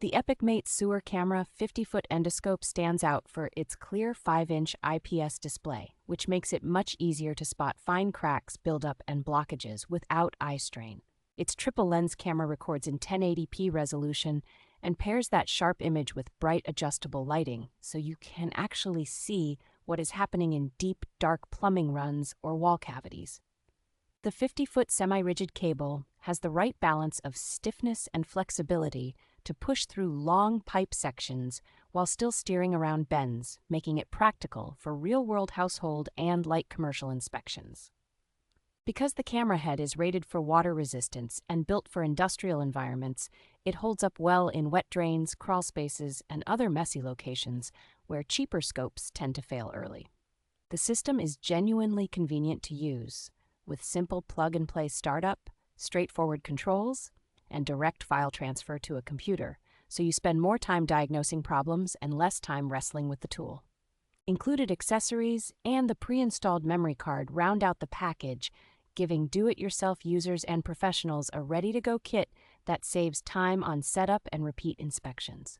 The Epicmate Sewer Camera 50-foot endoscope stands out for its clear 5-inch IPS display, which makes it much easier to spot fine cracks, buildup, and blockages without eye strain. Its triple lens camera records in 1080p resolution and pairs that sharp image with bright adjustable lighting, so you can actually see what is happening in deep, dark plumbing runs or wall cavities. The 50-foot semi-rigid cable has the right balance of stiffness and flexibility to push through long pipe sections while still steering around bends, making it practical for real-world household and light commercial inspections. Because the camera head is rated for water resistance and built for industrial environments, it holds up well in wet drains, crawl spaces, and other messy locations where cheaper scopes tend to fail early. The system is genuinely convenient to use, with simple plug-and-play startup, straightforward controls, and direct file transfer to a computer, so you spend more time diagnosing problems and less time wrestling with the tool. Included accessories and the pre-installed memory card round out the package, giving do-it-yourself users and professionals a ready-to-go kit that saves time on setup and repeat inspections.